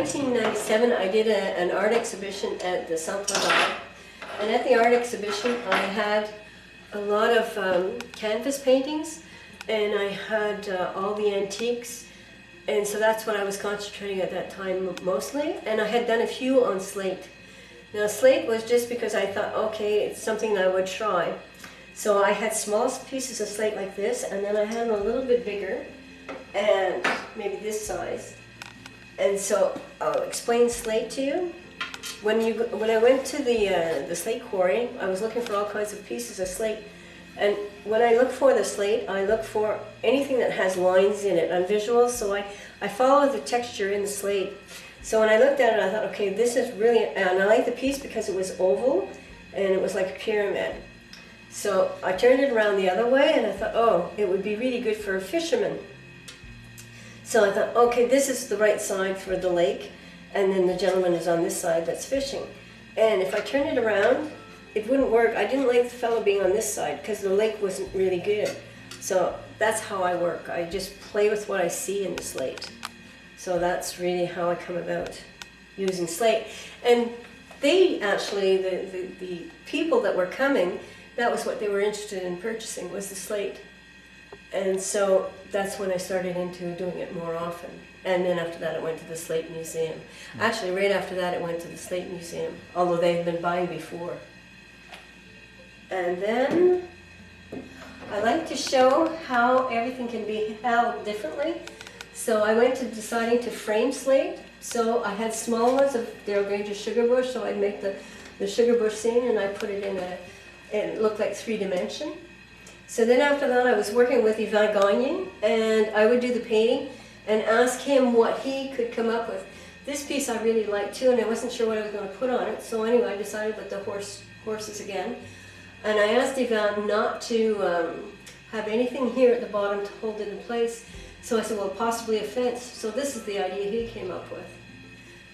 1997, I did an art exhibition at the Centre d'Art. And at the art exhibition, I had a lot of canvas paintings, and I had all the antiques. And so that's what I was concentrating at that time mostly. And I had done a few on slate. Now slate was just because I thought, okay, it's something that I would try. So I had small pieces of slate like this, and then I had them a little bit bigger, and maybe this size. And so I'll explain slate to you. When I went to the slate quarry, I was looking for all kinds of pieces of slate. And when I look for the slate, I look for anything that has lines in it on visuals. So I follow the texture in the slate. So when I looked at it, I thought, okay, this is really, and I liked the piece because it was oval and it was like a pyramid. So I turned it around the other way and I thought, oh, it would be really good for a fisherman. So I thought, okay, this is the right side for the lake, and then the gentleman is on this side that's fishing. And if I turn it around, it wouldn't work. I didn't like the fellow being on this side because the lake wasn't really good. So that's how I work. I just play with what I see in the slate. So that's really how I come about using slate. And they actually, the people that were coming, that was what they were interested in purchasing, was the slate. And so that's when I started into doing it more often. And then after that, it went to the Slate Museum. Actually, right after that, it went to the Slate Museum, although they had been buying before. And then I like to show how everything can be held differently. So I went to deciding to frame slate. So I had small ones of Daryl Granger's sugar bush, so I'd make the sugar bush scene, and I put it in it looked like 3-dimension. So then after that, I was working with Yvan Gagné, and I would do the painting and ask him what he could come up with. This piece I really liked too, and I wasn't sure what I was going to put on it. So anyway, I decided with the horses again. And I asked Yvan not to have anything here at the bottom to hold it in place. So I said, well, possibly a fence. So this is the idea he came up with.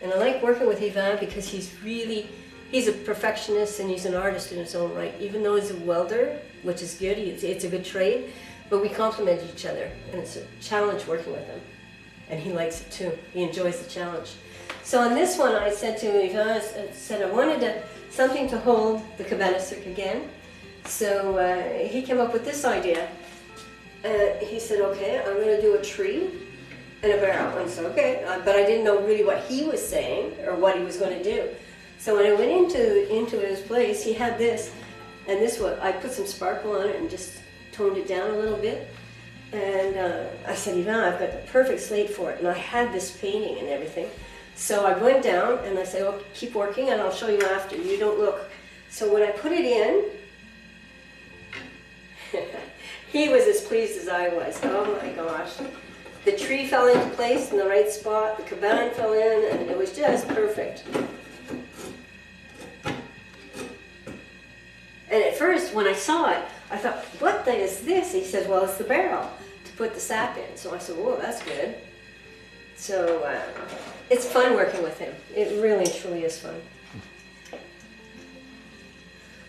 And I like working with Yvan because he's a perfectionist and he's an artist in his own right. Even though he's a welder, which is good, it's a good trade, but we complement each other, and it's a challenge working with him. And he likes it too. He enjoys the challenge. So on this one, I said to Yvan, I wanted something to hold the cabana stick again. So he came up with this idea. He said, okay, I'm going to do a tree and a barrel. And I said, okay, but I didn't know really what he was saying or what he was going to do. So when I went into his place, he had this, and this one, I put some sparkle on it and just toned it down a little bit. And I said, Yvan, I've got the perfect slate for it. And I had this painting and everything. So I went down and I said, oh, keep working and I'll show you after. You don't look. So when I put it in, he was as pleased as I was. Oh my gosh. The tree fell into place in the right spot. The cabana fell in, and it was just perfect. And at first, when I saw it, I thought, what is this? He said, well, it's the barrel to put the sap in. So I said, whoa, that's good. So it's fun working with him. It really, truly is fun.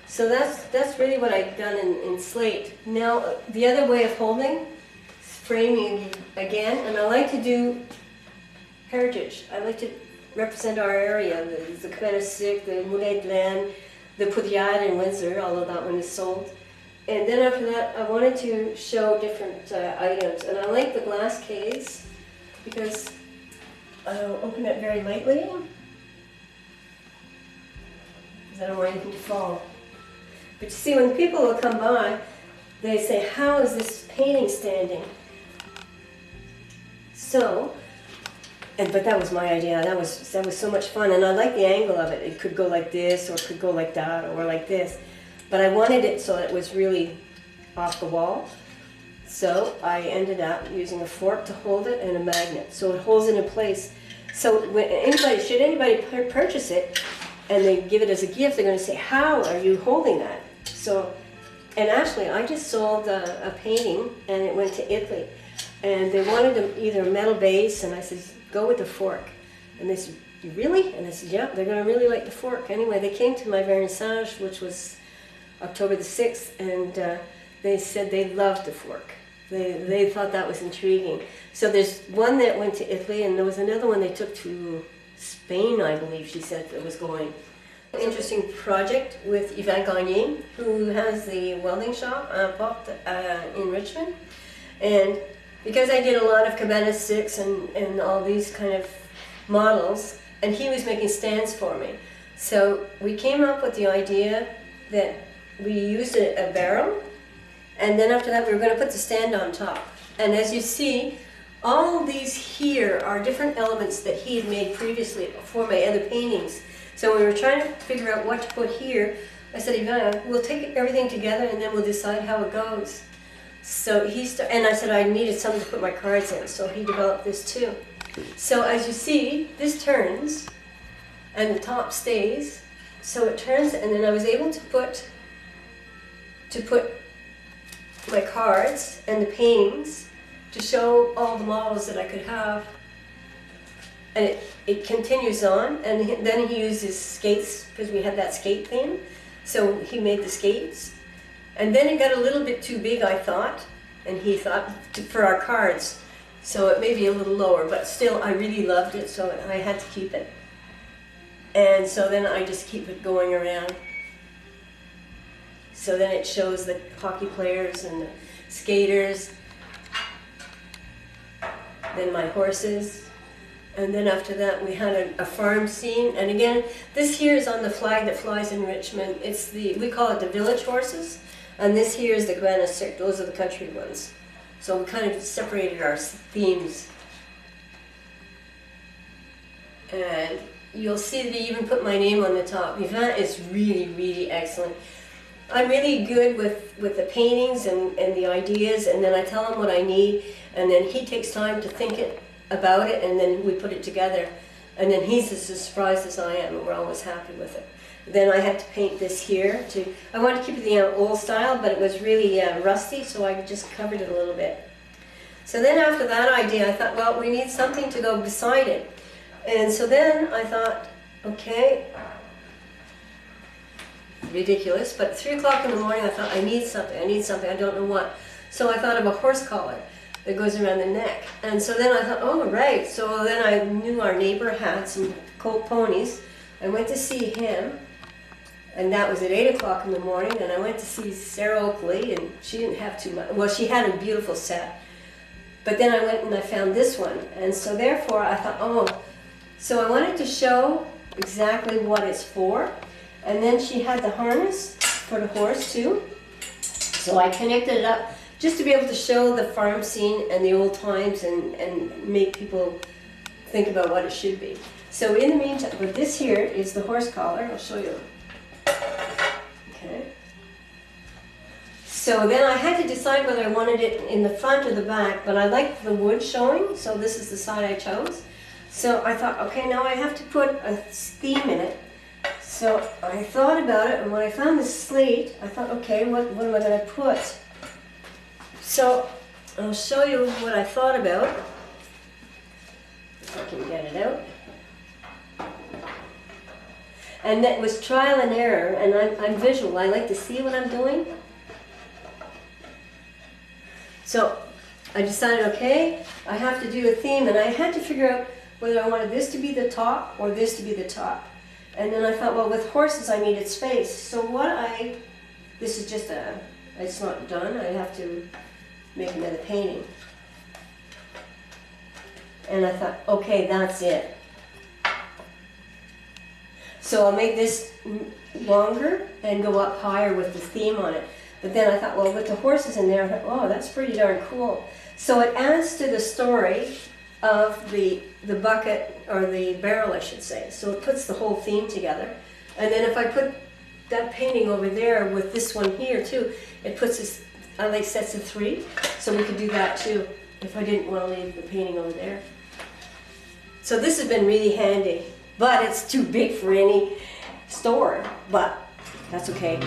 So that's really what I've done in slate. Now, the other way of holding, framing again, and I like to do heritage. I like to represent our area, the cabana stick, the Moulin de Laine, the Poudriade in Windsor, although that one is sold. And then after that, I wanted to show different items. And I like the glass case because I'll open it very lightly because I don't want anything to fall. But you see, when people will come by, they say, how is this painting standing? So, but that was my idea. That was so much fun, and I like the angle of it. It could go like this, or it could go like that, or like this. But I wanted it so it was really off the wall. So I ended up using a fork to hold it and a magnet, so it holds it in place. So when should anybody purchase it, and they give it as a gift, they're going to say, "How are you holding that?" So, and actually, I just sold a painting, and it went to Italy, and they wanted either a metal base, and I said, go with the fork. And they said, really? And I said, yeah, they're going to really like the fork. Anyway, they came to my vernissage, which was October the 6th, and they said they loved the fork. They thought that was intriguing. So there's one that went to Italy, and there was another one they took to Spain, I believe she said it was going. Interesting project with Yvan Gagné, who has the welding shop in Richmond. And because I did a lot of cabana sticks and all these kind of models, and he was making stands for me. So we came up with the idea that we used a barrel, and then after that we were going to put the stand on top. And as you see, all these here are different elements that he had made previously for my other paintings. So we were trying to figure out what to put here. I said, Yvan, we'll take everything together and then we'll decide how it goes. So and I said I needed something to put my cards in, so he developed this too. So as you see, this turns and the top stays. So it turns, and then I was able to put my cards and the paintings to show all the models that I could have. And it continues on, and then he used his skates, because we had that skate theme. So he made the skates. And then it got a little bit too big, I thought, and he thought, for our cards. So it may be a little lower, but still I really loved it, so I had to keep it. And so then I just keep it going around. So then it shows the hockey players and the skaters, then my horses. And then after that we had a farm scene. And again, this here is on the flag that flies in Richmond. It's we call it the village horses. And this here is the Cabana Cirque. Those are the country ones. So we kind of separated our themes. And you'll see that he even put my name on the top. Yvan is really, really excellent. I'm really good with the paintings and the ideas, and then I tell him what I need, and then he takes time to think about it, and then we put it together. And then he's as surprised as I am, and we're always happy with it. Then I had to paint this here. I wanted to keep it the old style, but it was really rusty, so I just covered it a little bit. So then after that idea, I thought, well, we need something to go beside it. And so then I thought, okay, ridiculous, but at 3 o'clock in the morning I thought, I need something, I don't know what. So I thought of a horse collar that goes around the neck. And so then I thought, oh, right. So then I knew our neighbor had some colt ponies. I went to see him, and that was at 8 o'clock in the morning, and I went to see Sarah Oakley, and she didn't have too much. Well, she had a beautiful set. But then I went and I found this one, and so therefore I thought, oh, so I wanted to show exactly what it's for. And then she had the harness for the horse too. So I connected it up just to be able to show the farm scene and the old times and make people think about what it should be. So in the meantime, but this here is the horse collar. I'll show you. Okay. So then I had to decide whether I wanted it in the front or the back, but I liked the wood showing, so this is the side I chose. So I thought, okay, now I have to put a theme in it. So I thought about it, and when I found this slate, I thought, okay, what am I going to put? So I'll show you what I thought about, if I can get it out. And that was trial and error, and I'm visual. I like to see what I'm doing. So I decided, okay, I have to do a theme, and I had to figure out whether I wanted this to be the top or this to be the top. And then I thought, well, with horses I needed space. So this is just it's not done. I have to make another painting. And I thought, okay, that's it. So I'll make this longer and go up higher with the theme on it. But then I thought, well, with the horses in there, I thought, oh, that's pretty darn cool. So it adds to the story of the bucket, or the barrel I should say. So it puts the whole theme together. And then if I put that painting over there with this one here too, it puts this, I like sets of 3, so we could do that too if I didn't want to leave the painting over there. So this has been really handy, but it's too big for any store, but that's okay.